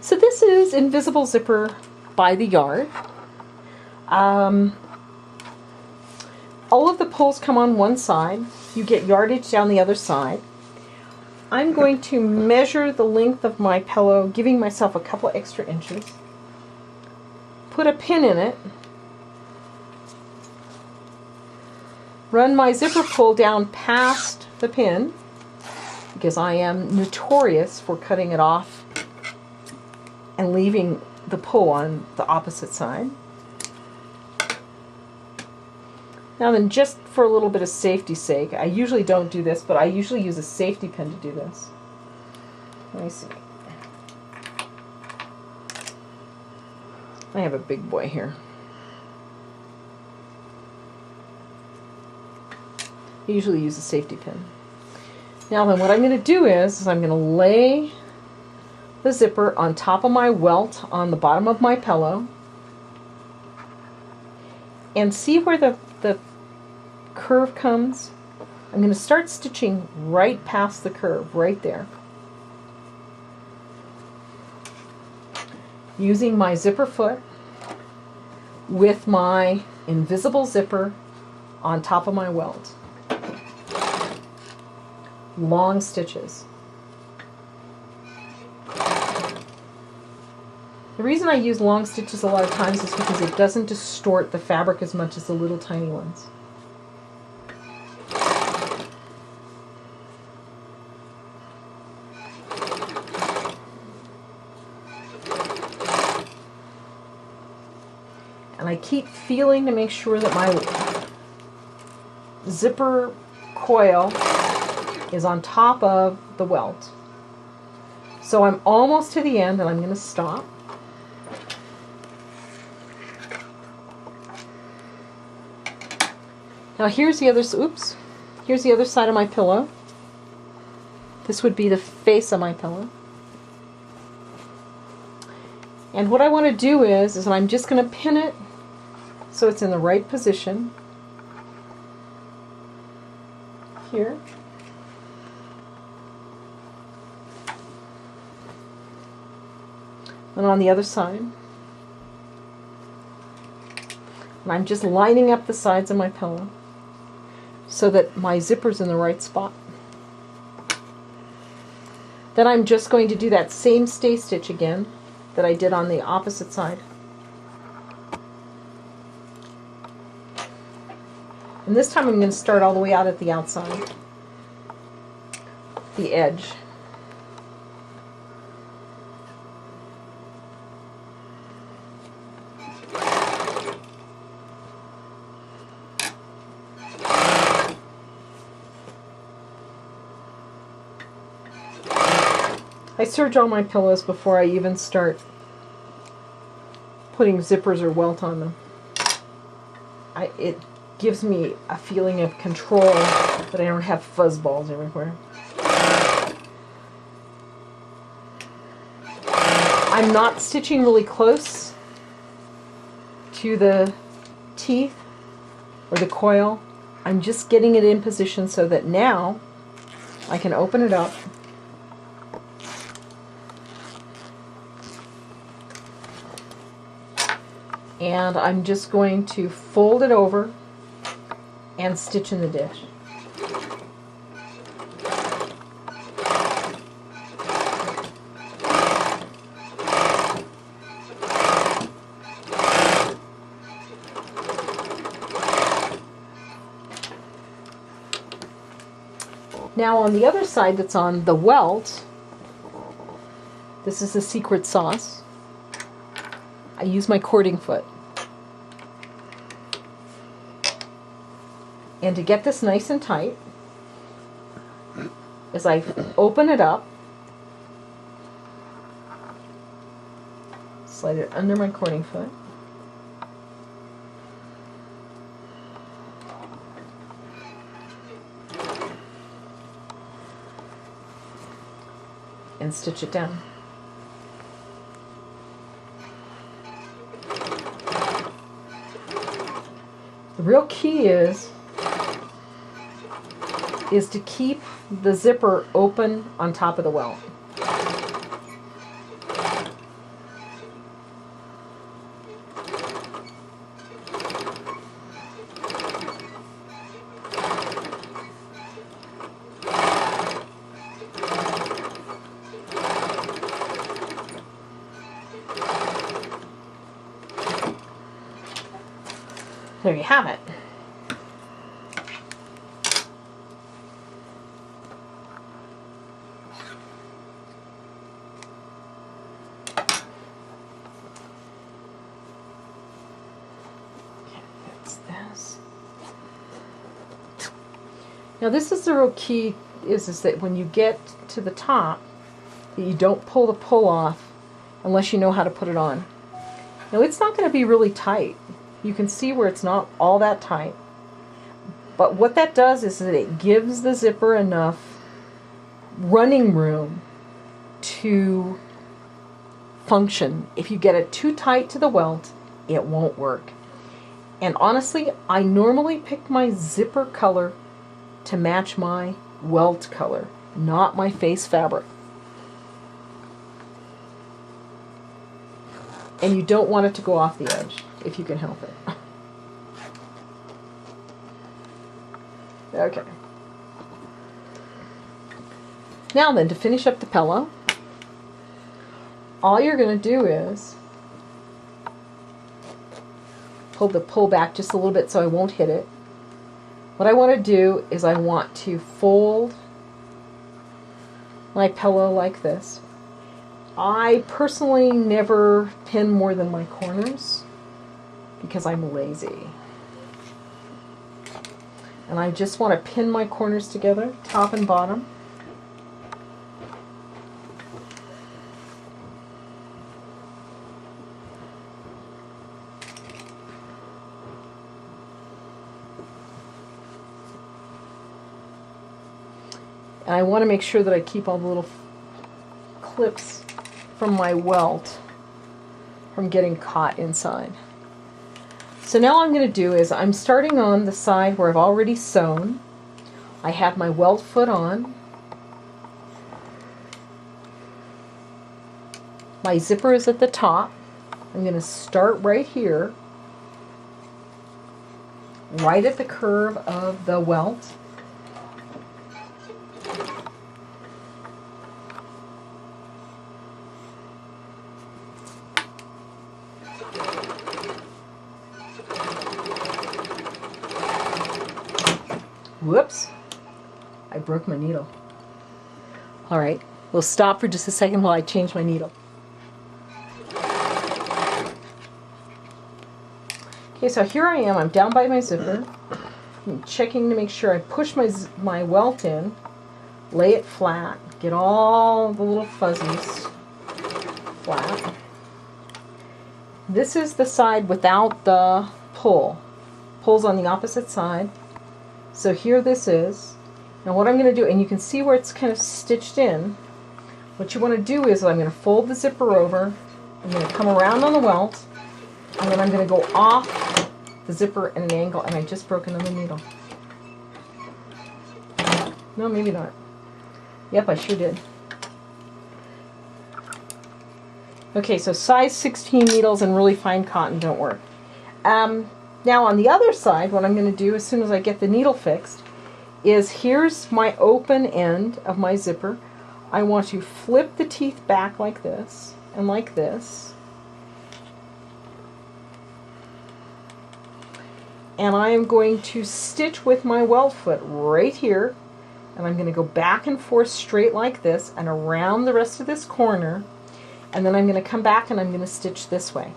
So this is Invisible Zipper by the Yard. All of the pulls come on one side. You get yardage down the other side. I'm going to measure the length of my pillow, giving myself a couple extra inches. Put a pin in it. Run my zipper pull down past the pin, because I am notorious for cutting it off and leaving the pull on the opposite side. Now then, just for a little bit of safety's sake, I usually don't do this, but I usually use a safety pin to do this. Let me see. I have a big boy here. I usually use a safety pin. Now then, what I'm going to do is I'm going to lay the zipper on top of my welt on the bottom of my pillow and see where the curve comes. I'm going to start stitching right past the curve, right there, using my zipper foot with my invisible zipper on top of my welt. Long stitches. The reason I use long stitches a lot of times is because it doesn't distort the fabric as much as the little tiny ones. And I keep feeling to make sure that my zipper coil is on top of the welt. So I'm almost to the end and I'm going to stop. Now here's the other, here's the other side of my pillow. This would be the face of my pillow. And what I want to do is I'm just going to pin it so it's in the right position. Here. And on the other side. And I'm just lining up the sides of my pillow so that my zipper's in the right spot. Then I'm just going to do that same stay stitch again that I did on the opposite side. And this time I'm going to start all the way out at the outside, the edge. I serge all my pillows before I even start putting zippers or welt on them. It gives me a feeling of control that I don't have fuzz balls everywhere. I'm not stitching really close to the teeth or the coil. I'm just getting it in position so that now I can open it up and I'm just going to fold it over and stitch in the ditch. Now on the other side that's on the welt, this is the secret sauce. I use my cording foot. And to get this nice and tight, as I open it up, slide it under my cording foot, and stitch it down. The real key is to keep the zipper open on top of the welt. there you have it. Now this is the real key, is that when you get to the top, that you don't pull the pull off unless you know how to put it on. Now it's not going to be really tight. You can see where it's not all that tight. But what that does is that it gives the zipper enough running room to function. If you get it too tight to the welt, it won't work. And honestly, I normally pick my zipper color to match my welt color, not my face fabric. And you don't want it to go off the edge if you can help it. Okay. Now then, to finish up the pillow, all you're going to do is pull back just a little bit so I won't hit it. What I want to do is I want to fold my pillow like this. I personally never pin more than my corners because I'm lazy. And I just want to pin my corners together, top and bottom. And I want to make sure that I keep all the little clips from my welt from getting caught inside. So now what I'm going to do is I'm starting on the side where I've already sewn. I have my welt foot on. My zipper is at the top. I'm going to start right here, right at the curve of the welt. Whoops, I broke my needle. All right, we'll stop for just a second while I change my needle. Okay, so here I am. I'm down by my zipper. I'm checking to make sure I push my welt in, lay it flat, get all the little fuzzies flat. This is the side without the pull. Pull's on the opposite side. So here this is. Now what I'm going to do, and you can see where it's kind of stitched in, what you want to do is I'm going to fold the zipper over, I'm going to come around on the welt, and then I'm going to go off the zipper at an angle, and I just broke another needle. No, maybe not. Yep, I sure did. Okay, so size 16 needles and really fine cotton don't work. Now on the other side, what I'm going to do as soon as I get the needle fixed is here's my open end of my zipper. I want to flip the teeth back like this and like this. And I am going to stitch with my welt foot right here. And I'm going to go back and forth straight like this and around the rest of this corner. And then I'm going to come back and I'm going to stitch this way.